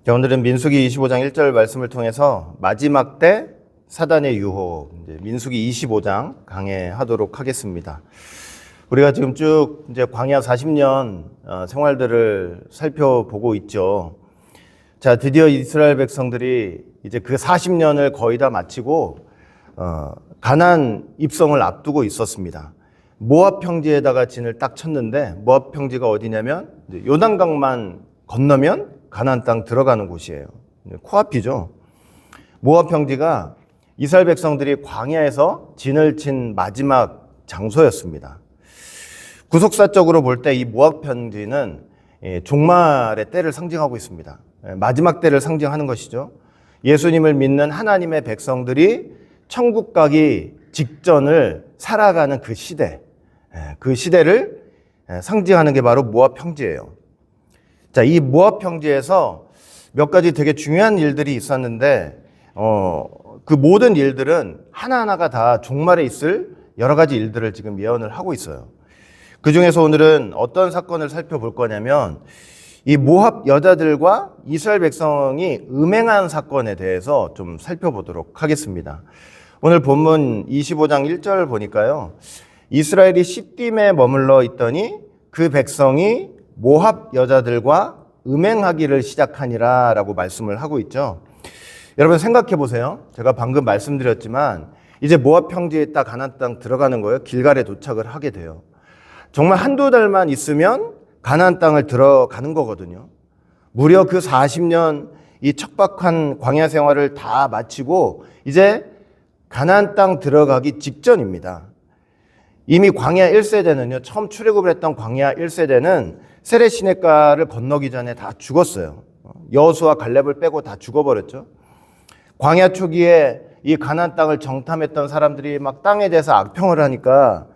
자, 오늘은 민수기 25장 1절 말씀을 통해서 마지막 때 사단의 유혹, 민수기 25장 강해하도록 하겠습니다. 우리가 지금 쭉 이제 광야 40년 생활들을 살펴보고 있죠. 자, 드디어 이스라엘 백성들이 이제 그 40년을 거의 다 마치고 가나안 입성을 앞두고 있었습니다. 모압 평지에다가 진을 딱 쳤는데, 모압 평지가 어디냐면 요단강만 건너면 가나안 땅 들어가는 곳이에요. 코앞이죠. 모압 평지가 이스라엘 백성들이 광야에서 진을 친 마지막 장소였습니다. 구속사적으로 볼 때 이 모압 평지는 종말의 때를 상징하고 있습니다. 마지막 때를 상징하는 것이죠. 예수님을 믿는 하나님의 백성들이 천국 가기 직전을 살아가는 그 시대, 그 시대를 상징하는 게 바로 모압 평지예요. 자, 이 모압 평지에서 몇 가지 되게 중요한 일들이 있었는데, 그 모든 일들은 하나하나가 다 종말에 있을 여러 가지 일들을 지금 예언을 하고 있어요. 그 중에서 오늘은 어떤 사건을 살펴볼 거냐면, 이 모압 여자들과 이스라엘 백성이 음행한 사건에 대해서 좀 살펴보도록 하겠습니다. 오늘 본문 25장 1절 보니까요, 이스라엘이 시딤에 머물러 있더니 그 백성이 모압 여자들과 음행하기를 시작하니라 라고 말씀을 하고 있죠. 여러분 생각해 보세요. 제가 방금 말씀드렸지만 이제 모압 평지에 딱 가나안 땅 들어가는 거예요. 길갈에 도착을 하게 돼요. 정말 한두 달만 있으면 가나안 땅을 들어가는 거거든요. 무려 그 40년 이 척박한 광야 생활을 다 마치고 이제 가나안 땅 들어가기 직전입니다. 이미 광야 1세대는요, 처음 출애굽을 했던 광야 1세대는 세렛 시내가를 건너기 전에 다 죽었어요. 여호수아 갈렙을 빼고 다 죽어버렸죠. 광야 초기에 이 가나안 땅을 정탐했던 사람들이 막 땅에 대해서 악평을 하니까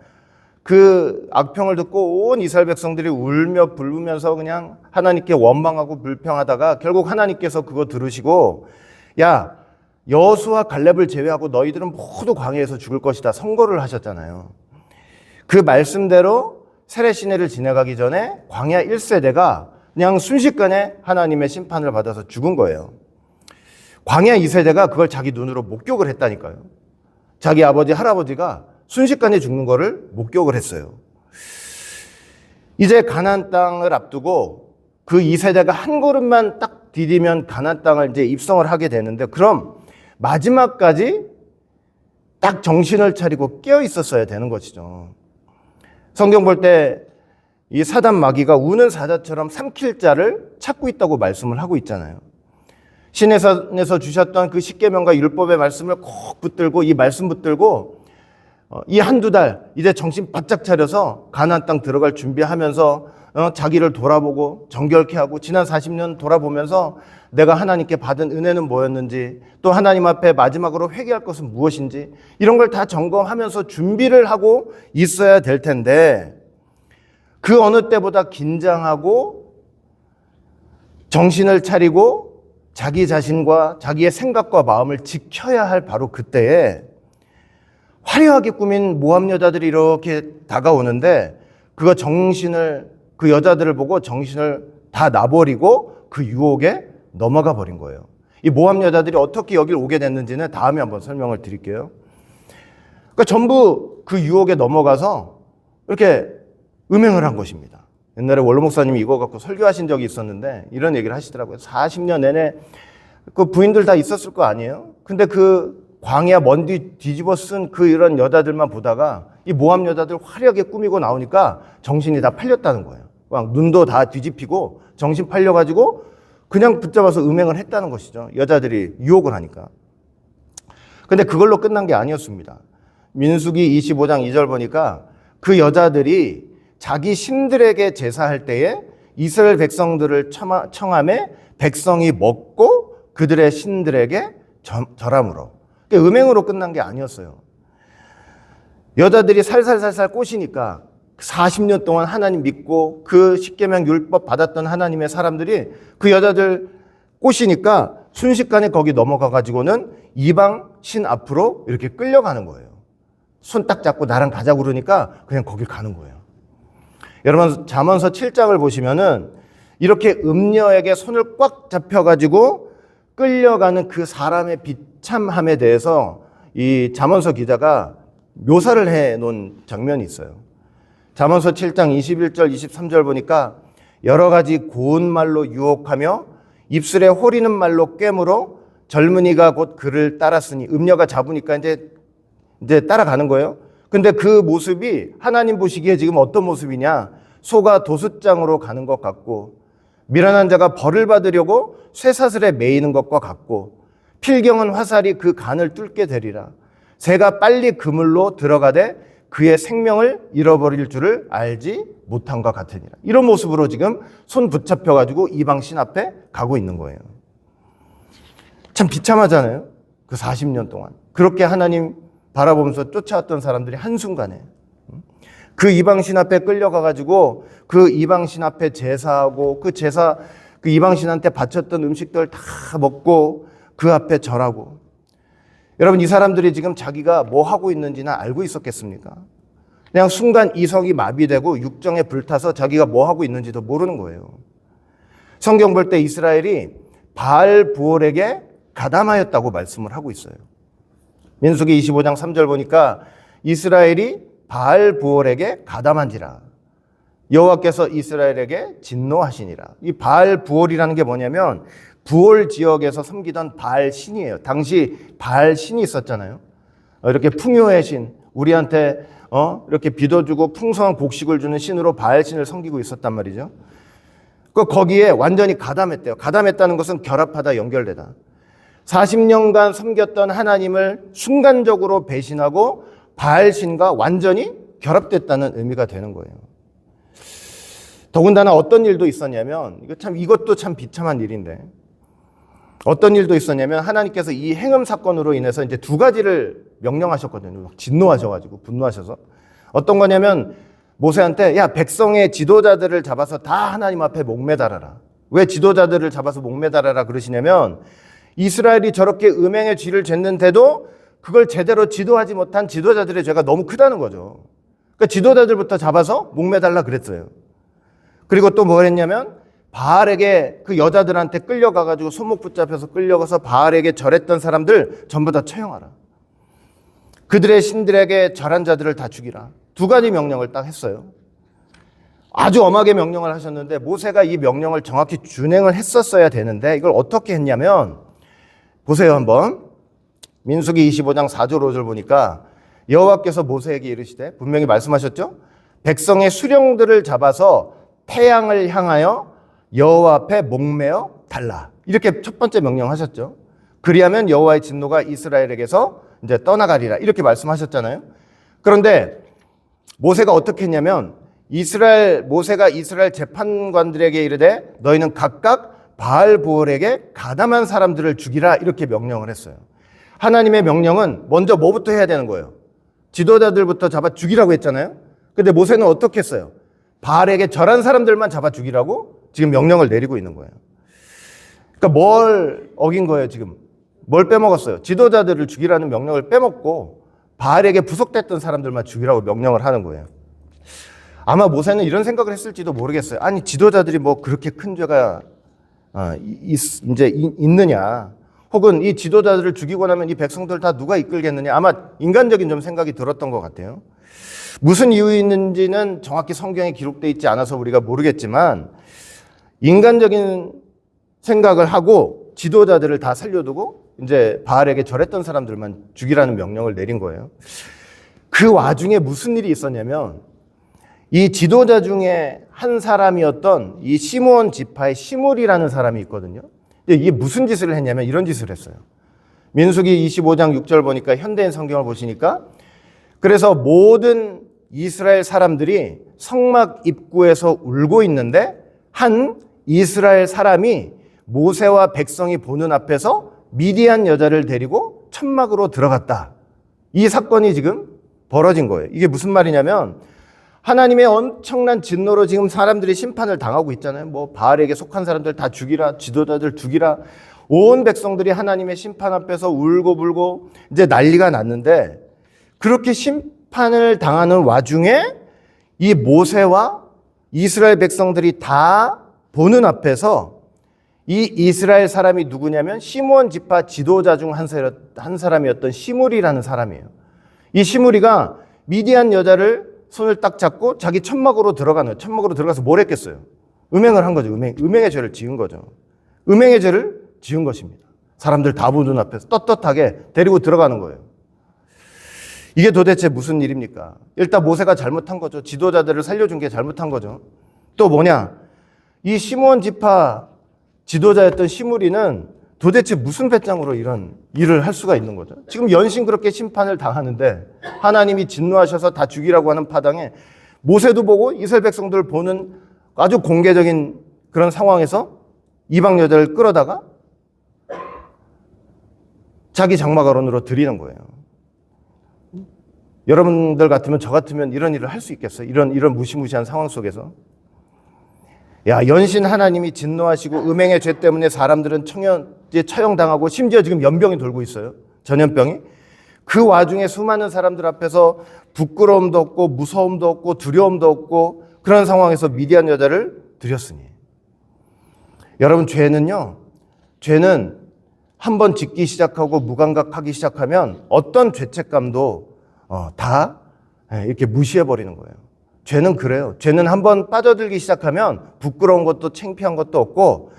그 악평을 듣고 온 이스라엘 백성들이 울며 불으면서 그냥 하나님께 원망하고 불평하다가 결국 하나님께서 그거 들으시고, 야, 여호수아 갈렙을 제외하고 너희들은 모두 광야에서 죽을 것이다 선고를 하셨잖아요. 그 말씀대로 세렛 시내를 지나가기 전에 광야 1세대가 그냥 순식간에 하나님의 심판을 받아서 죽은 거예요. 광야 2세대가 그걸 자기 눈으로 목격을 했다니까요. 자기 아버지, 할아버지가 순식간에 죽는 거를 목격을 했어요. 이제 가나안 땅을 앞두고 그 2세대가 한 걸음만 딱 디디면 가나안 땅을 이제 입성을 하게 되는데, 그럼 마지막까지 딱 정신을 차리고 깨어 있었어야 되는 것이죠. 성경 볼 때 이 사단 마귀가 우는 사자처럼 삼킬 자를 찾고 있다고 말씀을 하고 있잖아요. 신에서 주셨던 그 십계명과 율법의 말씀을 꼭 붙들고, 이 말씀 붙들고 이 한두 달 이제 정신 바짝 차려서 가나안 땅 들어갈 준비하면서 자기를 돌아보고 정결케 하고 지난 40년 돌아보면서 내가 하나님께 받은 은혜는 뭐였는지, 또 하나님 앞에 마지막으로 회개할 것은 무엇인지, 이런 걸 다 점검하면서 준비를 하고 있어야 될 텐데, 그 어느 때보다 긴장하고 정신을 차리고 자기 자신과 자기의 생각과 마음을 지켜야 할 바로 그때에 화려하게 꾸민 모압 여자들이 이렇게 다가오는데, 그 여자들을 보고 정신을 다 놔버리고 그 유혹에 넘어가 버린 거예요. 이 모압 여자들이 어떻게 여길 오게 됐는지는 다음에 한번 설명을 드릴게요. 그러니까 전부 그 유혹에 넘어가서 이렇게 음행을 한 것입니다. 옛날에 원로 목사님이 이거 갖고 설교하신 적이 있었는데 이런 얘기를 하시더라고요. 40년 내내 그 부인들 다 있었을 거 아니에요? 근데 그 광야 먼 뒤 뒤집어 쓴 그 이런 여자들만 보다가 이 모압 여자들 화려하게 꾸미고 나오니까 정신이 다 팔렸다는 거예요. 막 눈도 다 뒤집히고 정신 팔려가지고 그냥 붙잡아서 음행을 했다는 것이죠. 여자들이 유혹을 하니까. 근데 그걸로 끝난 게 아니었습니다. 민수기 25장 2절 보니까 그 여자들이 자기 신들에게 제사할 때에 이스라엘 백성들을 청함에 백성이 먹고 그들의 신들에게 절함으로. 그러니까 음행으로 끝난 게 아니었어요. 여자들이 살살살살 꼬시니까 40년 동안 하나님 믿고 그 십계명 율법 받았던 하나님의 사람들이 그 여자들 꼬시니까 순식간에 거기 넘어가 가지고는 이방 신 앞으로 이렇게 끌려가는 거예요. 손 딱 잡고 나랑 가자고 그러니까 그냥 거길 가는 거예요. 여러분 잠언서 7장을 보시면은 이렇게 음녀에게 손을 꽉 잡혀가지고 끌려가는 그 사람의 비참함에 대해서 이 잠언서 기자가 묘사를 해놓은 장면이 있어요. 잠언서 7장 21절 23절 보니까 여러 가지 고운 말로 유혹하며 입술에 호리는 말로 꿰물어 젊은이가 곧 그를 따랐으니, 음녀가 잡으니까 이제 따라가는 거예요. 근데 그 모습이 하나님 보시기에 지금 어떤 모습이냐? 소가 도숫장으로 가는 것 같고, 미련한 자가 벌을 받으려고 쇠사슬에 매이는 것과 같고, 필경은 화살이 그 간을 뚫게 되리라. 새가 빨리 그물로 들어가되 그의 생명을 잃어버릴 줄을 알지 못한 것 같으니라. 이런 모습으로 지금 손 붙잡혀가지고 이방신 앞에 가고 있는 거예요. 참 비참하잖아요. 그 40년 동안 그렇게 하나님 바라보면서 쫓아왔던 사람들이 한순간에 그 이방신 앞에 끌려가가지고 그 이방신 앞에 제사하고 그 이방신한테 바쳤던 음식들 다 먹고 그 앞에 절하고. 여러분, 이 사람들이 지금 자기가 뭐 하고 있는지는 알고 있었겠습니까? 그냥 순간 이성이 마비되고 육정에 불타서 자기가 뭐 하고 있는지도 모르는 거예요. 성경 볼 때 이스라엘이 바알 부올에게 가담하였다고 말씀을 하고 있어요. 민수기 25장 3절 보니까 이스라엘이 바알 부올에게 가담한지라 여호와께서 이스라엘에게 진노하시니라. 이 바알 부올이라는 게 뭐냐면 부올 지역에서 섬기던 바알 신이에요. 당시 바알 신이 있었잖아요. 이렇게 풍요의 신, 우리한테 이렇게 비도 주고 풍성한 곡식을 주는 신으로 바알 신을 섬기고 있었단 말이죠. 거기에 완전히 가담했대요. 가담했다는 것은 결합하다, 연결되다. 40년간 섬겼던 하나님을 순간적으로 배신하고 바알 신과 완전히 결합됐다는 의미가 되는 거예요. 더군다나 어떤 일도 있었냐면, 이것도 참 비참한 일인데, 어떤 일도 있었냐면 하나님께서 이 행음 사건으로 인해서 이제 두 가지를 명령하셨거든요. 진노하셔가지고 분노하셔서. 어떤 거냐면 모세한테, 야, 백성의 지도자들을 잡아서 다 하나님 앞에 목매달아라. 왜 지도자들을 잡아서 목매달아라 그러시냐면 이스라엘이 저렇게 음행의 죄를 졌는데도 그걸 제대로 지도하지 못한 지도자들의 죄가 너무 크다는 거죠. 그러니까 지도자들부터 잡아서 목매달라 그랬어요. 그리고 또 뭐 했냐면 바알에게, 그 여자들한테 끌려가가지고 손목 붙잡혀서 끌려가서 바알에게 절했던 사람들 전부 다 처형하라. 그들의 신들에게 절한 자들을 다 죽이라. 두 가지 명령을 딱 했어요. 아주 엄하게 명령을 하셨는데 모세가 이 명령을 정확히 준행을 했었어야 되는데 이걸 어떻게 했냐면, 보세요 한번. 민수기 25장 4절 5절 보니까 여호와께서 모세에게 이르시되, 분명히 말씀하셨죠? 백성의 수령들을 잡아서 태양을 향하여 여호와 앞에 목매어 달라. 이렇게 첫 번째 명령하셨죠. 그리하면 여호와의 진노가 이스라엘에게서 이제 떠나가리라. 이렇게 말씀하셨잖아요. 그런데 모세가 어떻게 했냐면 모세가 이스라엘 재판관들에게 이르되 너희는 각각 바알 부올에게 가담한 사람들을 죽이라. 이렇게 명령을 했어요. 하나님의 명령은 먼저 뭐부터 해야 되는 거예요? 지도자들부터 잡아 죽이라고 했잖아요. 근데 모세는 어떻게 했어요? 바알에게 절한 사람들만 잡아 죽이라고 지금 명령을 내리고 있는 거예요. 그러니까 뭘 어긴 거예요, 지금? 뭘 빼먹었어요? 지도자들을 죽이라는 명령을 빼먹고 바알에게 부속됐던 사람들만 죽이라고 명령을 하는 거예요. 아마 모세는 이런 생각을 했을지도 모르겠어요. 아니, 지도자들이 뭐 그렇게 큰 죄가 있느냐? 혹은 이 지도자들을 죽이고 나면 이 백성들 다 누가 이끌겠느냐? 아마 인간적인 좀 생각이 들었던 것 같아요. 무슨 이유였는지는 정확히 성경에 기록되어 있지 않아서 우리가 모르겠지만 인간적인 생각을 하고 지도자들을 다 살려두고 이제 바알에게 절했던 사람들만 죽이라는 명령을 내린 거예요. 그 와중에 무슨 일이 있었냐면 이 지도자 중에 한 사람이었던 이 시므온 지파의 시므리라는 사람이 있거든요. 이게 무슨 짓을 했냐면 이런 짓을 했어요. 민수기 25장 6절 보니까 현대인 성경을 보시니까, 그래서 모든 이스라엘 사람들이 성막 입구에서 울고 있는데 한 이스라엘 사람이 모세와 백성이 보는 앞에서 미디안 여자를 데리고 천막으로 들어갔다. 이 사건이 지금 벌어진 거예요. 이게 무슨 말이냐면 하나님의 엄청난 진노로 지금 사람들이 심판을 당하고 있잖아요. 뭐 바알에게 속한 사람들 다 죽이라, 지도자들 죽이라. 온 백성들이 하나님의 심판 앞에서 울고 불고 이제 난리가 났는데, 그렇게 심판을 당하는 와중에 이 모세와 이스라엘 백성들이 다 보는 앞에서 이 이스라엘 사람이 누구냐면 시므온 지파 지도자 중 한 사람이었던 시므리라는 사람이에요. 이 시므리가 미디안 여자를 손을 딱 잡고 자기 천막으로 들어가는 거예요. 천막으로 들어가서 뭘 했겠어요? 음행을 한 거죠. 음행의 죄를 지은 거죠. 음행의 죄를 지은 것입니다. 사람들 다 보는 앞에서 떳떳하게 데리고 들어가는 거예요. 이게 도대체 무슨 일입니까? 일단 모세가 잘못한 거죠. 지도자들을 살려준 게 잘못한 거죠. 또 뭐냐? 이 시므온 지파 지도자였던 시므리는 도대체 무슨 배짱으로 이런 일을 할 수가 있는 거죠? 지금 연신 그렇게 심판을 당하는데 하나님이 진노하셔서 다 죽이라고 하는 파당에 모세도 보고 이스라엘 백성들을 보는 아주 공개적인 그런 상황에서 이방 여자를 끌어다가 자기 장막아론으로 드리는 거예요. 여러분들 같으면 저 같으면 이런 일을 할 수 있겠어요? 이런 무시무시한 상황 속에서. 야, 연신 하나님이 진노하시고 음행의 죄 때문에 사람들은 처형당하고 심지어 지금 연병이 돌고 있어요. 전염병이. 그 와중에 수많은 사람들 앞에서 부끄러움도 없고 무서움도 없고 두려움도 없고 그런 상황에서 미디안 여자를 드렸으니. 여러분, 죄는 한번 짓기 시작하고 무감각하기 시작하면 어떤 죄책감도 다 이렇게 무시해버리는 거예요. 죄는 그래요. 죄는 한번 빠져들기 시작하면 부끄러운 것도 창피한 것도 없고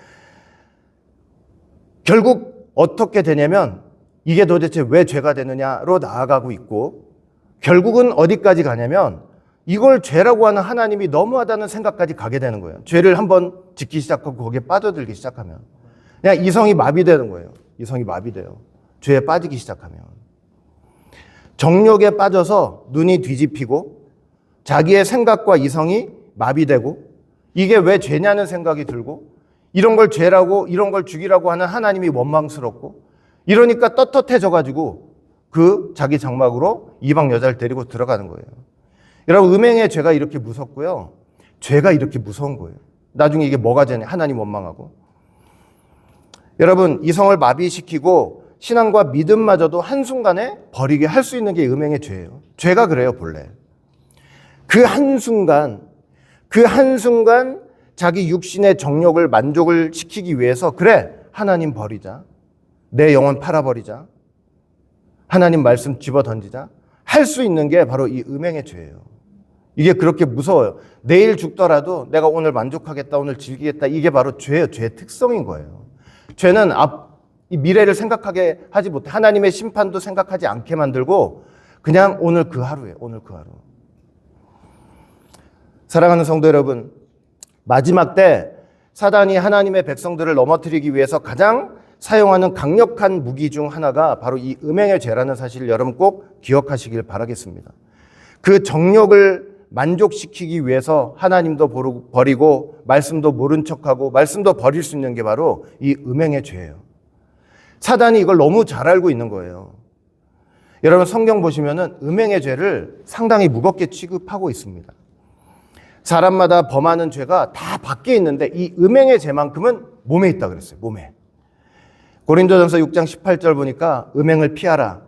결국 어떻게 되냐면 이게 도대체 왜 죄가 되느냐로 나아가고 있고 결국은 어디까지 가냐면 이걸 죄라고 하는 하나님이 너무하다는 생각까지 가게 되는 거예요. 죄를 한번 짓기 시작하고 거기에 빠져들기 시작하면 그냥 이성이 마비되는 거예요. 이성이 마비돼요. 죄에 빠지기 시작하면. 정욕에 빠져서 눈이 뒤집히고 자기의 생각과 이성이 마비되고 이게 왜 죄냐는 생각이 들고 이런 걸 죄라고 이런 걸 죽이라고 하는 하나님이 원망스럽고 이러니까 떳떳해져가지고 그 자기 장막으로 이방 여자를 데리고 들어가는 거예요. 여러분, 음행의 죄가 이렇게 무섭고요. 죄가 이렇게 무서운 거예요. 나중에 이게 뭐가 되냐? 하나님 원망하고. 여러분, 이성을 마비시키고 신앙과 믿음마저도 한순간에 버리게 할 수 있는 게 음행의 죄예요. 죄가 그래요, 본래. 그 한순간 자기 육신의 정욕을 만족을 시키기 위해서 그래, 하나님 버리자. 내 영혼 팔아버리자. 하나님 말씀 집어던지자. 할 수 있는 게 바로 이 음행의 죄예요. 이게 그렇게 무서워요. 내일 죽더라도 내가 오늘 만족하겠다, 오늘 즐기겠다. 이게 바로 죄예요. 죄의 특성인 거예요. 죄는 이 미래를 생각하게 하지 못해. 하나님의 심판도 생각하지 않게 만들고 그냥 오늘 그 하루예요. 오늘 그 하루. 사랑하는 성도 여러분, 마지막 때 사단이 하나님의 백성들을 넘어뜨리기 위해서 가장 사용하는 강력한 무기 중 하나가 바로 이 음행의 죄라는 사실을 여러분 꼭 기억하시길 바라겠습니다. 그 정욕을 만족시키기 위해서 하나님도 버리고 말씀도 모른 척하고 말씀도 버릴 수 있는 게 바로 이 음행의 죄예요. 사단이 이걸 너무 잘 알고 있는 거예요. 여러분, 성경 보시면은 음행의 죄를 상당히 무겁게 취급하고 있습니다. 사람마다 범하는 죄가 다 밖에 있는데 이 음행의 죄만큼은 몸에 있다 그랬어요. 몸에. 고린도전서 6장 18절 보니까 음행을 피하라.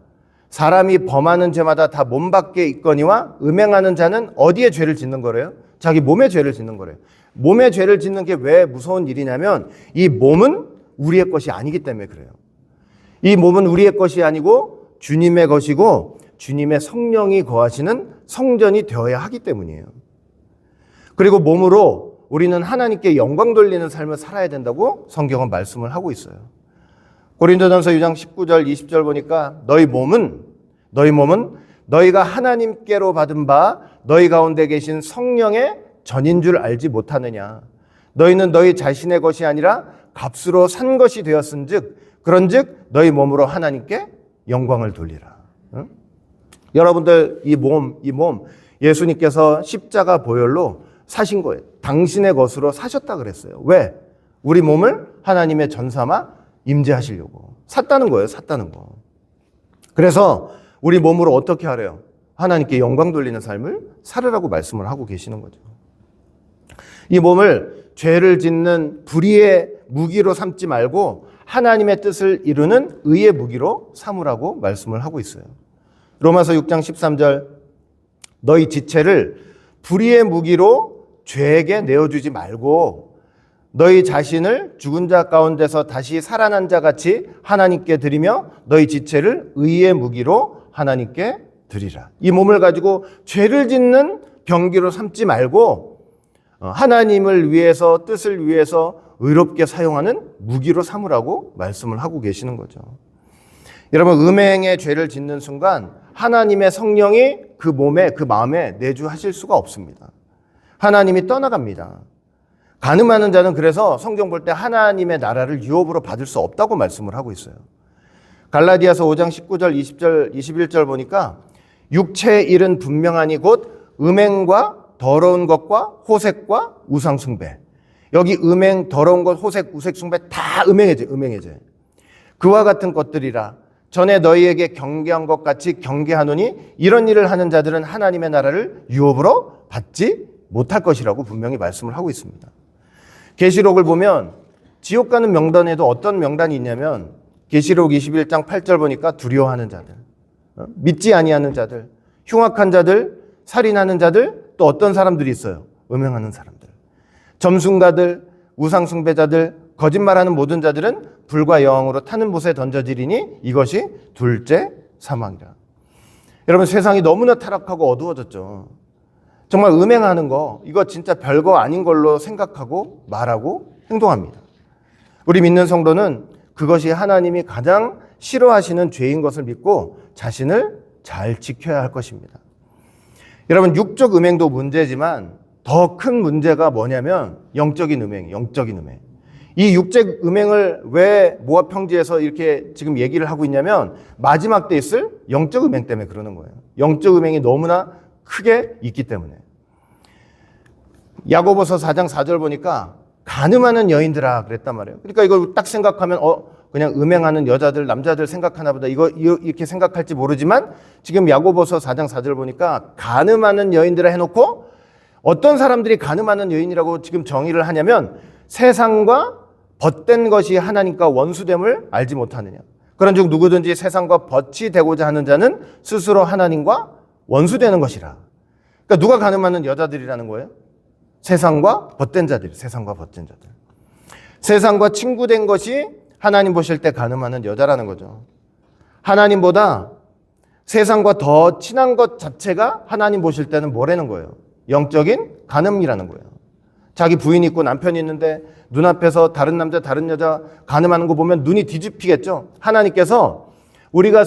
사람이 범하는 죄마다 다 몸 밖에 있거니와 음행하는 자는 어디에 죄를 짓는 거래요? 자기 몸에 죄를 짓는 거래요. 몸에 죄를 짓는 게 왜 무서운 일이냐면 이 몸은 우리의 것이 아니기 때문에 그래요. 이 몸은 우리의 것이 아니고 주님의 것이고 주님의 성령이 거하시는 성전이 되어야 하기 때문이에요. 그리고 몸으로 우리는 하나님께 영광 돌리는 삶을 살아야 된다고 성경은 말씀을 하고 있어요. 고린도전서 6장 19절 20절 보니까 너희 몸은 너희가 하나님께로 받은 바 너희 가운데 계신 성령의 전인 줄 알지 못하느냐. 너희는 너희 자신의 것이 아니라 값으로 산 것이 되었은즉 그런즉 너희 몸으로 하나님께 영광을 돌리라. 응? 여러분들 이 몸 예수님께서 십자가 보혈로 사신 거예요. 당신의 것으로 사셨다 그랬어요. 왜? 우리 몸을 하나님의 전삼아 임재하시려고. 샀다는 거예요. 샀다는 거. 그래서 우리 몸으로 어떻게 하래요? 하나님께 영광 돌리는 삶을 살으라고 말씀을 하고 계시는 거죠. 이 몸을 죄를 짓는 불의의 무기로 삼지 말고 하나님의 뜻을 이루는 의의 무기로 삼으라고 말씀을 하고 있어요. 로마서 6장 13절 너희 지체를 불의의 무기로 죄에게 내어주지 말고 너희 자신을 죽은 자 가운데서 다시 살아난 자 같이 하나님께 드리며 너희 지체를 의의 무기로 하나님께 드리라. 이 몸을 가지고 죄를 짓는 병기로 삼지 말고 하나님을 위해서, 뜻을 위해서 의롭게 사용하는 무기로 삼으라고 말씀을 하고 계시는 거죠. 여러분, 음행의 죄를 짓는 순간 하나님의 성령이 그 몸에, 그 마음에 내주하실 수가 없습니다. 하나님이 떠나갑니다. 간음하는 자는 그래서 성경 볼 때 하나님의 나라를 유업으로 받을 수 없다고 말씀을 하고 있어요. 갈라디아서 5장 19절, 20절, 21절 보니까 육체의 일은 분명하니 곧 음행과 더러운 것과 호색과 우상숭배. 여기 음행, 더러운 것, 호색, 우색숭배 다 음행의 죄. 그와 같은 것들이라 전에 너희에게 경계한 것 같이 경계하노니 이런 일을 하는 자들은 하나님의 나라를 유업으로 받지 못할 것이라고 분명히 말씀을 하고 있습니다. 계시록을 보면 지옥 가는 명단에도 어떤 명단이 있냐면 계시록 21장 8절 보니까 두려워하는 자들, 믿지 아니하는 자들, 흉악한 자들, 살인하는 자들, 또 어떤 사람들이 있어요? 음행하는 사람들. 점순가들, 우상숭배자들, 거짓말하는 모든 자들은 불과 여왕으로 타는 못에 던져지리니 이것이 둘째 사망이라. 여러분, 세상이 너무나 타락하고 어두워졌죠. 정말 음행하는 거, 이거 진짜 별거 아닌 걸로 생각하고 말하고 행동합니다. 우리 믿는 성도는 그것이 하나님이 가장 싫어하시는 죄인 것을 믿고 자신을 잘 지켜야 할 것입니다. 여러분, 육적 음행도 문제지만 더 큰 문제가 뭐냐면 영적인 음행. 이 육적 음행을 왜 모압평지에서 이렇게 지금 얘기를 하고 있냐면 마지막 때 있을 영적 음행 때문에 그러는 거예요. 영적 음행이 너무나 크게 있기 때문에. 야고보서 4장 4절 보니까 간음하는 여인들아 그랬단 말이에요. 그러니까 이걸 딱 생각하면 그냥 음행하는 여자들, 남자들 생각하나 보다 이렇게 생각할지 모르지만 지금 야고보서 4장 4절 보니까 간음하는 여인들아 해놓고 어떤 사람들이 간음하는 여인이라고 지금 정의를 하냐면 세상과 벗된 것이 하나님과 원수됨을 알지 못하느냐. 그런즉 누구든지 세상과 벗이 되고자 하는 자는 스스로 하나님과 원수되는 것이라. 그러니까 누가 간음하는 여자들이라는 거예요? 세상과 벗된 자들. 세상과 친구된 것이 하나님 보실 때 간음하는 여자라는 거죠. 하나님보다 세상과 더 친한 것 자체가 하나님 보실 때는 뭐라는 거예요? 영적인 간음이라는 거예요. 자기 부인이 있고 남편이 있는데 눈앞에서 다른 남자, 다른 여자 간음하는 거 보면 눈이 뒤집히겠죠. 하나님께서 우리가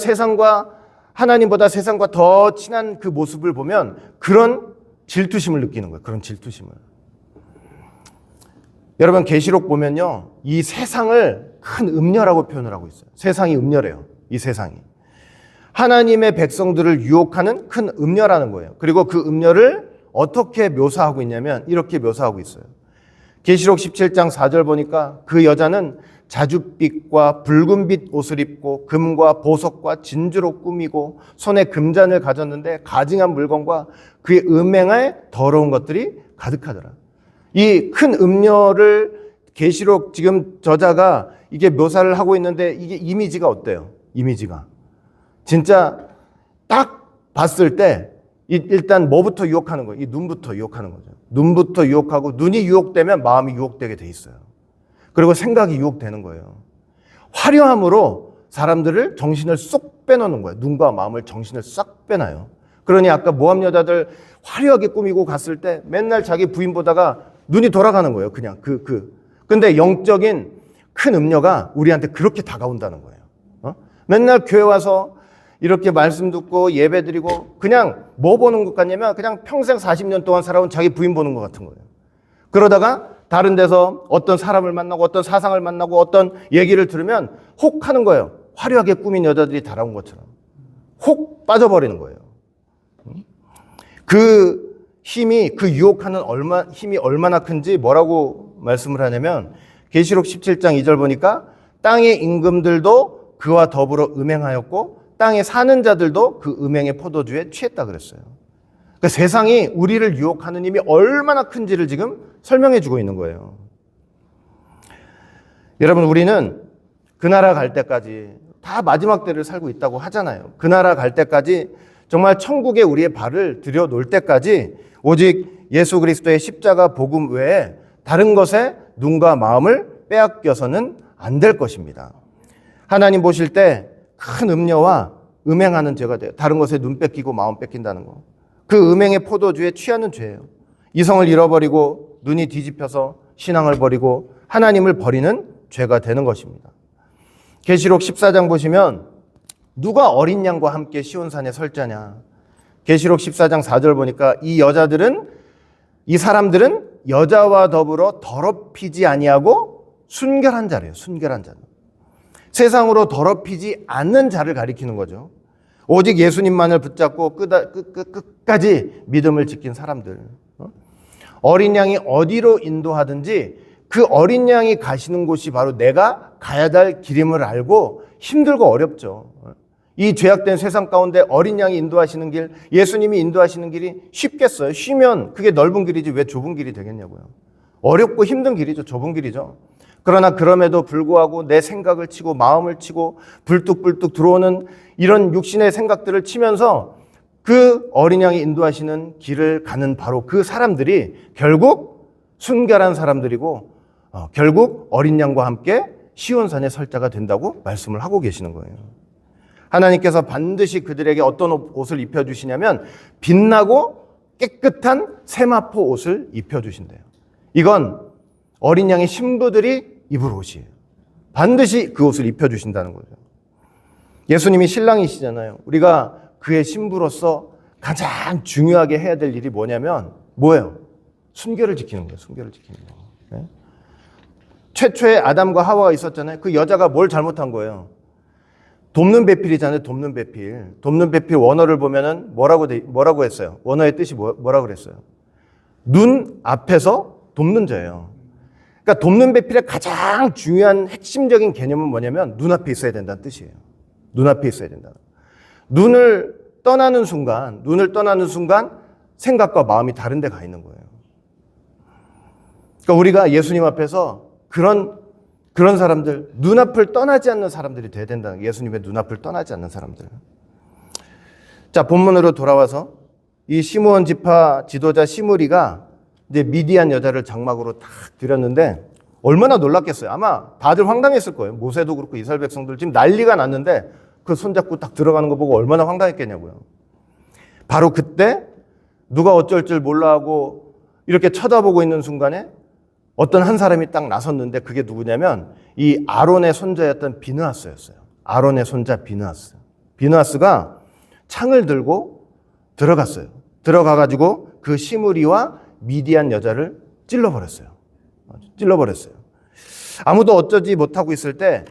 하나님보다 세상과 더 친한 그 모습을 보면 그런 질투심을 느끼는 거예요. 그런 질투심을. 여러분, 계시록 보면요, 이 세상을 큰 음녀라고 표현을 하고 있어요. 세상이 음녀래요. 이 세상이. 하나님의 백성들을 유혹하는 큰 음녀라는 거예요. 그리고 그 음녀를 어떻게 묘사하고 있냐면 이렇게 묘사하고 있어요. 계시록 17장 4절 보니까 그 여자는 자줏빛과 붉은빛 옷을 입고 금과 보석과 진주로 꾸미고 손에 금잔을 가졌는데 가증한 물건과 그의 음행에 더러운 것들이 가득하더라. 이 큰 음녀를 계시록 지금 저자가 이게 묘사를 하고 있는데 이게 이미지가 어때요? 이미지가 진짜 딱 봤을 때 일단 뭐부터 유혹하는 거예요? 이 눈부터 유혹하는 거죠. 눈부터 유혹하고 눈이 유혹되면 마음이 유혹되게 돼 있어요. 그리고 생각이 유혹되는 거예요. 화려함으로 사람들을 정신을 쏙 빼놓는 거예요. 눈과 마음을 정신을 싹 빼놔요. 그러니 아까 모함 여자들 화려하게 꾸미고 갔을 때 맨날 자기 부인 보다가 눈이 돌아가는 거예요. 그냥 근데 영적인 큰 음녀가 우리한테 그렇게 다가온다는 거예요. 맨날 교회 와서 이렇게 말씀 듣고 예배 드리고 그냥 뭐 보는 것 같냐면 그냥 평생 40년 동안 살아온 자기 부인 보는 것 같은 거예요. 그러다가 다른 데서 어떤 사람을 만나고 어떤 사상을 만나고 어떤 얘기를 들으면 혹 하는 거예요. 화려하게 꾸민 여자들이 달아온 것처럼. 혹 빠져버리는 거예요. 그 힘이, 그 유혹하는 힘이 얼마나 큰지 뭐라고 말씀을 하냐면 계시록 17장 2절 보니까 땅의 임금들도 그와 더불어 음행하였고 땅에 사는 자들도 그 음행의 포도주에 취했다 그랬어요. 그러니까 세상이 우리를 유혹하는 힘이 얼마나 큰지를 지금 설명해 주고 있는 거예요. 여러분, 우리는 그 나라 갈 때까지 다 마지막 때를 살고 있다고 하잖아요. 그 나라 갈 때까지 정말 천국에 우리의 발을 들여놓을 때까지 오직 예수 그리스도의 십자가 복음 외에 다른 것에 눈과 마음을 빼앗겨서는 안 될 것입니다. 하나님 보실 때 큰 음녀와 음행하는 죄가 돼요. 다른 것에 눈 뺏기고 마음 뺏긴다는 거. 그 음행의 포도주에 취하는 죄예요. 이성을 잃어버리고 눈이 뒤집혀서 신앙을 버리고 하나님을 버리는 죄가 되는 것입니다. 계시록 14장 보시면 누가 어린 양과 함께 시온산에 설자냐. 계시록 14장 4절 보니까 이 사람들은 여자와 더불어 더럽히지 아니하고 순결한 자래요. 순결한 자는. 세상으로 더럽히지 않는 자를 가리키는 거죠. 오직 예수님만을 붙잡고 끝까지 믿음을 지킨 사람들. 어린 양이 어디로 인도하든지 그 어린 양이 가시는 곳이 바로 내가 가야 될 길임을 알고 힘들고 어렵죠. 이 죄악된 세상 가운데 어린 양이 인도하시는 길, 예수님이 인도하시는 길이 쉽겠어요? 쉬면 그게 넓은 길이지 왜 좁은 길이 되겠냐고요. 어렵고 힘든 길이죠. 좁은 길이죠. 그러나 그럼에도 불구하고 내 생각을 치고 마음을 치고 불뚝불뚝 들어오는 이런 육신의 생각들을 치면서 그 어린 양이 인도하시는 길을 가는 바로 그 사람들이 결국 순결한 사람들이고 결국 어린 양과 함께 시온산에 설 자가 된다고 말씀을 하고 계시는 거예요. 하나님께서 반드시 그들에게 어떤 옷을 입혀주시냐면 빛나고 깨끗한 세마포 옷을 입혀주신대요. 이건 어린 양의 신부들이 입을 옷이에요. 반드시 그 옷을 입혀주신다는 거죠. 예수님이 신랑이시잖아요. 우리가 그의 신부로서 가장 중요하게 해야 될 일이 뭐예요? 순결을 지키는 거예요. 순결을 지키는 거. 네? 최초의 아담과 하와가 있었잖아요. 그 여자가 뭘 잘못한 거예요? 돕는 배필이잖아요. 돕는 배필. 돕는 배필 원어를 보면은 뭐라고 했어요? 원어의 뜻이 뭐라 그랬어요? 눈 앞에서 돕는 자예요. 그러니까 돕는 배필의 가장 중요한 핵심적인 개념은 뭐냐면 눈앞에 있어야 된다는 뜻이에요. 눈앞에 있어야 된다. 눈을 떠나는 순간 생각과 마음이 다른 데 가 있는 거예요. 그러니까 우리가 예수님 앞에서 그런 사람들, 눈앞을 떠나지 않는 사람들이 돼야 된다는 거예요. 예수님의 눈앞을 떠나지 않는 사람들. 자, 본문으로 돌아와서 이 시므온 지파 지도자 시므리가 이제 미디안 여자를 장막으로 딱 들였는데 얼마나 놀랐겠어요. 아마 다들 황당했을 거예요. 모세도 그렇고 이스라엘 백성들 지금 난리가 났는데 그 손잡고 딱 들어가는 거 보고 얼마나 황당했겠냐고요. 바로 그때 누가 어쩔 줄 몰라 하고 이렇게 쳐다보고 있는 순간에 어떤 한 사람이 딱 나섰는데 그게 누구냐면 이 아론의 손자였던 비느하스였어요. 아론의 손자 비느하스. 비느하스가 창을 들고 들어갔어요. 들어가가지고 그 시므리와 미디안 여자를 찔러버렸어요. 아무도 어쩌지 못하고 있을 때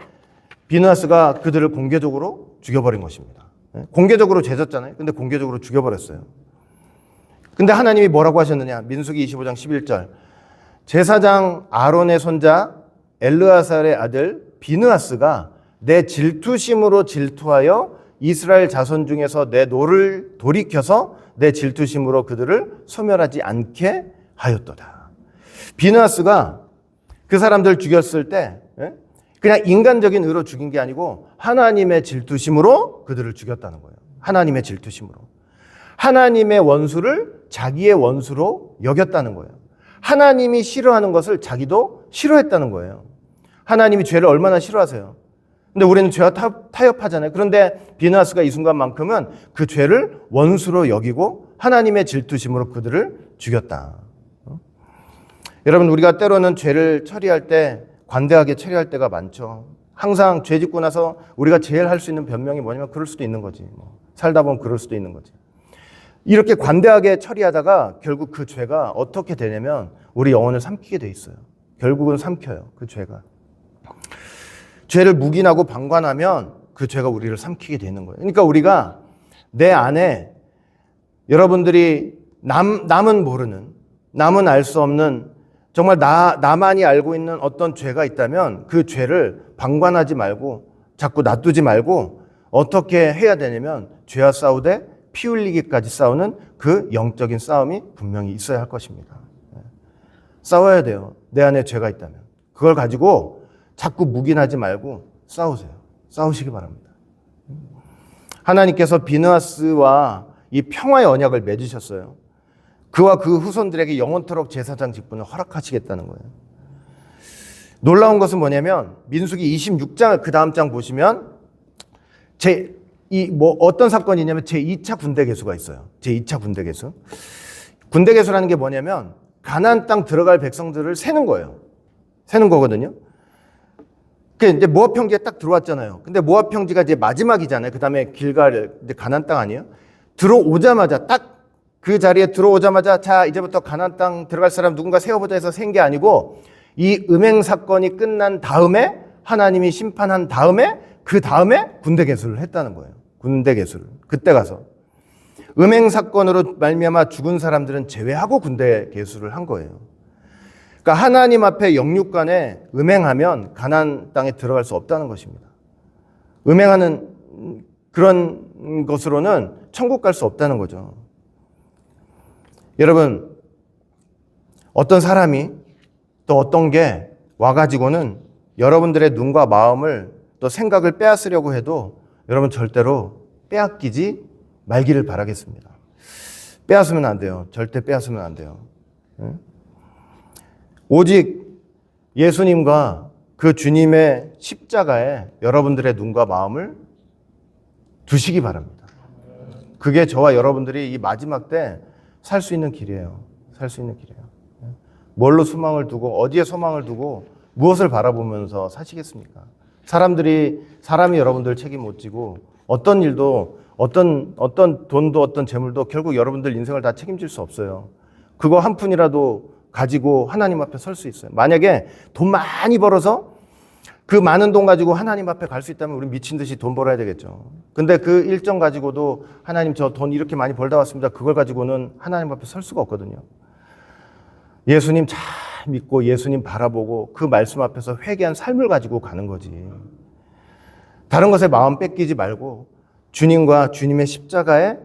비느하스가 그들을 공개적으로 죽여버린 것입니다. 공개적으로 죄졌잖아요. 근데 공개적으로 죽여버렸어요. 근데 하나님이 뭐라고 하셨느냐? 민수기 25장 11절. 제사장 아론의 손자 엘르아살의 아들 비느하스가 내 질투심으로 질투하여 이스라엘 자손 중에서 내 노를 돌이켜서 내 질투심으로 그들을 소멸하지 않게 하였도다. 비느하스가 그 사람들 죽였을 때 그냥 인간적인 의로 죽인 게 아니고 하나님의 질투심으로 그들을 죽였다는 거예요. 하나님의 질투심으로. 하나님의 원수를 자기의 원수로 여겼다는 거예요. 하나님이 싫어하는 것을 자기도 싫어했다는 거예요. 하나님이 죄를 얼마나 싫어하세요? 근데 우리는 죄와 타협하잖아요. 그런데 비느하스가 이 순간만큼은 그 죄를 원수로 여기고 하나님의 질투심으로 그들을 죽였다. 여러분, 우리가 때로는 죄를 처리할 때 관대하게 처리할 때가 많죠. 항상 죄 짓고 나서 우리가 제일 할 수 있는 변명이 뭐냐면 그럴 수도 있는 거지. 살다 보면 그럴 수도 있는 거지. 이렇게 관대하게 처리하다가 결국 그 죄가 어떻게 되냐면 우리 영혼을 삼키게 돼 있어요. 결국은 삼켜요. 그 죄가. 죄를 묵인하고 방관하면 그 죄가 우리를 삼키게 되는 거예요. 그러니까 우리가 내 안에 여러분들이 남은 모르는, 남은 알 수 없는 정말 나만이 알고 있는 어떤 죄가 있다면 그 죄를 방관하지 말고 자꾸 놔두지 말고 어떻게 해야 되냐면 죄와 싸우되 피 흘리기까지 싸우는 그 영적인 싸움이 분명히 있어야 할 것입니다. 싸워야 돼요. 내 안에 죄가 있다면. 그걸 가지고 자꾸 묵인하지 말고 싸우세요. 싸우시기 바랍니다. 하나님께서 비느하스와 이 평화의 언약을 맺으셨어요. 그와 그 후손들에게 영원토록 제사장 직분을 허락하시겠다는 거예요. 놀라운 것은 뭐냐면 민수기 26장을 그 다음 장 보시면 어떤 사건이냐면 제2차 군대 개수가 있어요. 제2차 군대 개수. 군대 개수라는 게 뭐냐면 가나안 땅 들어갈 백성들을 세는 거예요. 세는 거거든요. 그 이제 모압 평지에 딱 들어왔잖아요. 근데 모압 평지가 이제 마지막이잖아요. 그다음에 길갈 이제 가나안 땅 아니에요? 들어오자마자 딱 그 자리에 들어오자마자 자 이제부터 가나안 땅 들어갈 사람 누군가 세워보자 해서 센 게 아니고 이 음행 사건이 끝난 다음에 하나님이 심판한 다음에 그 다음에 군대 개수를 했다는 거예요. 군대 개수를 그때 가서 음행 사건으로 말미암아 죽은 사람들은 제외하고 군대 개수를 한 거예요. 그러니까 하나님 앞에 영육간에 음행하면 가나안 땅에 들어갈 수 없다는 것입니다. 음행하는 그런 것으로는 천국 갈 수 없다는 거죠. 여러분, 어떤 사람이 또 어떤 게 와가지고는 여러분들의 눈과 마음을 또 생각을 빼앗으려고 해도 여러분 절대로 빼앗기지 말기를 바라겠습니다. 빼앗으면 안 돼요. 절대 빼앗으면 안 돼요. 오직 예수님과 그 주님의 십자가에 여러분들의 눈과 마음을 두시기 바랍니다. 그게 저와 여러분들이 이 마지막 때 살 수 있는 길이에요. 살 수 있는 길이에요. 뭘로 소망을 두고 어디에 소망을 두고 무엇을 바라보면서 사시겠습니까? 사람이 여러분들 책임 못 지고 어떤 일도 어떤 돈도 어떤 재물도 결국 여러분들 인생을 다 책임질 수 없어요. 그거 한 푼이라도 가지고 하나님 앞에 설 수 있어요. 만약에 돈 많이 벌어서 그 많은 돈 가지고 하나님 앞에 갈 수 있다면 우리 미친 듯이 돈 벌어야 되겠죠. 근데 그 일정 가지고도 하나님 저 돈 이렇게 많이 벌다 왔습니다. 그걸 가지고는 하나님 앞에 설 수가 없거든요. 예수님 잘 믿고 예수님 바라보고 그 말씀 앞에서 회개한 삶을 가지고 가는 거지. 다른 것에 마음 뺏기지 말고 주님과 주님의 십자가에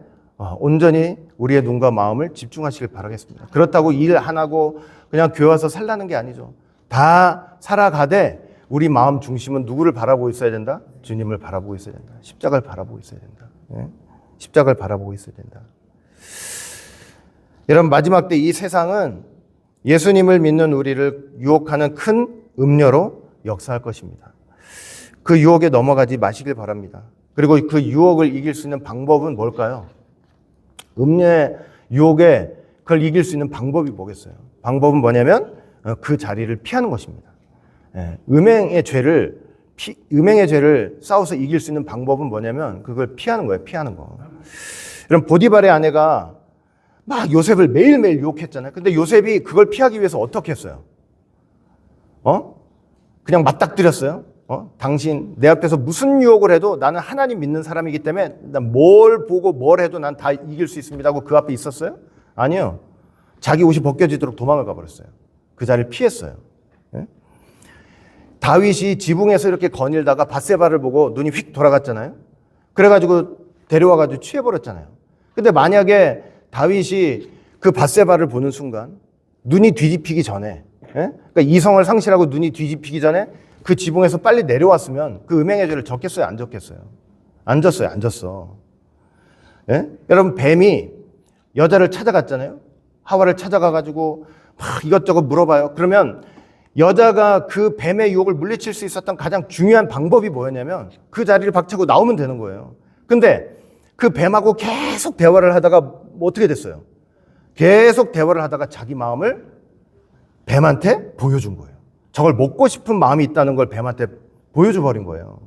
온전히 우리의 눈과 마음을 집중하시길 바라겠습니다. 그렇다고 일 안 하고 그냥 교회 와서 살라는 게 아니죠. 다 살아가되 우리 마음 중심은 누구를 바라보고 있어야 된다? 주님을 바라보고 있어야 된다. 십자가를 바라보고 있어야 된다. 예? 십자가를 바라보고 있어야 된다. 여러분 마지막 때 이 세상은 예수님을 믿는 우리를 유혹하는 큰 음료로 역사할 것입니다. 그 유혹에 넘어가지 마시길 바랍니다. 그리고 그 유혹을 이길 수 있는 방법은 뭘까요? 음료의 유혹에 그걸 이길 수 있는 방법이 뭐겠어요? 방법은 뭐냐면 그 자리를 피하는 것입니다. 음행의 죄를 싸워서 이길 수 있는 방법은 뭐냐면 그걸 피하는 거예요. 피하는 거. 여러분 보디발의 아내가 막 요셉을 매일매일 유혹했잖아요. 근데 요셉이 그걸 피하기 위해서 어떻게 했어요? 그냥 맞닥뜨렸어요. 당신 내 앞에서 무슨 유혹을 해도 나는 하나님 믿는 사람이기 때문에 난 뭘 보고 뭘 해도 난 다 이길 수 있습니다 하고 그 앞에 있었어요? 아니요. 자기 옷이 벗겨지도록 도망을 가버렸어요. 그 자리를 피했어요. 다윗이 지붕에서 이렇게 거닐다가 밧세바를 보고 눈이 휙 돌아갔잖아요. 그래가지고 데려와가지고 취해버렸잖아요. 근데 만약에 다윗이 그 밧세바를 보는 순간 눈이 뒤집히기 전에, 그러니까 이성을 상실하고 눈이 뒤집히기 전에 그 지붕에서 빨리 내려왔으면 그 음행의 죄를 졌겠어요? 안 졌겠어요? 안 졌어요? 안 졌어. 여러분 뱀이 여자를 찾아갔잖아요. 하와를 찾아가가지고 막 이것저것 물어봐요. 그러면 여자가 그 뱀의 유혹을 물리칠 수 있었던 가장 중요한 방법이 뭐였냐면 그 자리를 박차고 나오면 되는 거예요. 근데 그 뱀하고 계속 대화를 하다가 어떻게 됐어요? 계속 대화를 하다가 자기 마음을 뱀한테 보여준 거예요. 저걸 먹고 싶은 마음이 있다는 걸 뱀한테 보여줘 버린 거예요.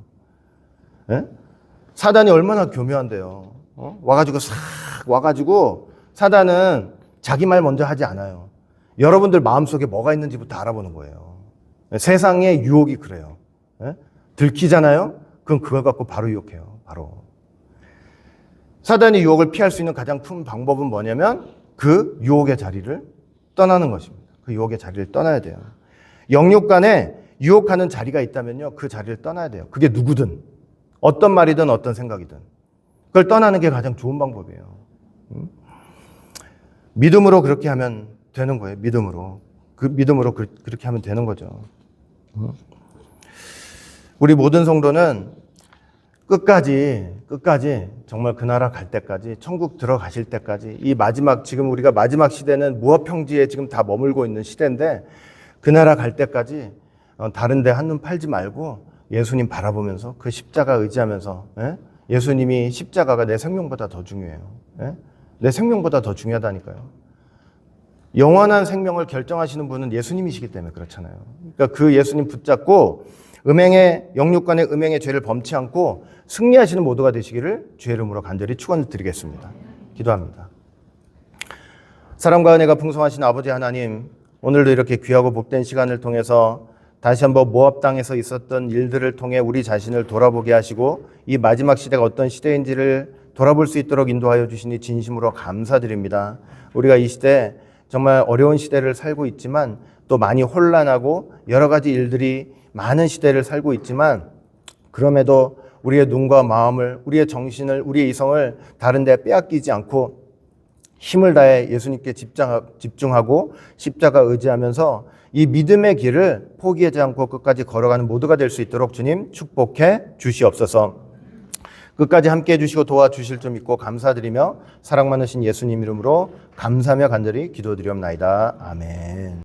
사단이 얼마나 교묘한데요. 와가지고 사단은 자기 말 먼저 하지 않아요. 여러분들 마음속에 뭐가 있는지부터 알아보는 거예요. 세상의 유혹이 그래요. 들키잖아요? 그럼 그걸 갖고 바로 유혹해요. 바로. 사단이 유혹을 피할 수 있는 가장 큰 방법은 뭐냐면 그 유혹의 자리를 떠나는 것입니다. 그 유혹의 자리를 떠나야 돼요. 영육간에 유혹하는 자리가 있다면요. 그 자리를 떠나야 돼요. 그게 누구든 어떤 말이든 어떤 생각이든 그걸 떠나는 게 가장 좋은 방법이에요. 믿음으로 그렇게 하면 되는 거예요. 믿음으로. 그렇게 하면 되는 거죠. 우리 모든 성도는 끝까지 정말 그 나라 갈 때까지 천국 들어가실 때까지 이 마지막 지금 우리가 마지막 시대는 무엇 평지에 지금 다 머물고 있는 시대인데 그 나라 갈 때까지 다른 데 한눈 팔지 말고 예수님 바라보면서 그 십자가 의지하면서 예수님이 십자가가 내 생명보다 더 중요해요. 내 생명보다 더 중요하다니까요. 영원한 생명을 결정하시는 분은 예수님이시기 때문에 그렇잖아요. 그러니까 그 예수님 붙잡고 영육간의 음행의 죄를 범치 않고 승리하시는 모두가 되시기를 주의 이름으로 간절히 축원드리겠습니다. 기도합니다. 사랑과 은혜가 풍성하신 아버지 하나님, 오늘도 이렇게 귀하고 복된 시간을 통해서 다시 한번 모압 땅에서 있었던 일들을 통해 우리 자신을 돌아보게 하시고 이 마지막 시대가 어떤 시대인지를 돌아볼 수 있도록 인도하여 주시니 진심으로 감사드립니다. 우리가 이 시대 정말 어려운 시대를 살고 있지만 또 많이 혼란하고 여러 가지 일들이 많은 시대를 살고 있지만 그럼에도 우리의 눈과 마음을, 우리의 정신을, 우리의 이성을 다른 데 빼앗기지 않고 힘을 다해 예수님께 집중하고 십자가 의지하면서 이 믿음의 길을 포기하지 않고 끝까지 걸어가는 모두가 될 수 있도록 주님 축복해 주시옵소서. 끝까지 함께해 주시고 도와주실 줄 믿고 감사드리며 사랑 많으신 예수님 이름으로 감사하며 간절히 기도드리옵나이다. 아멘.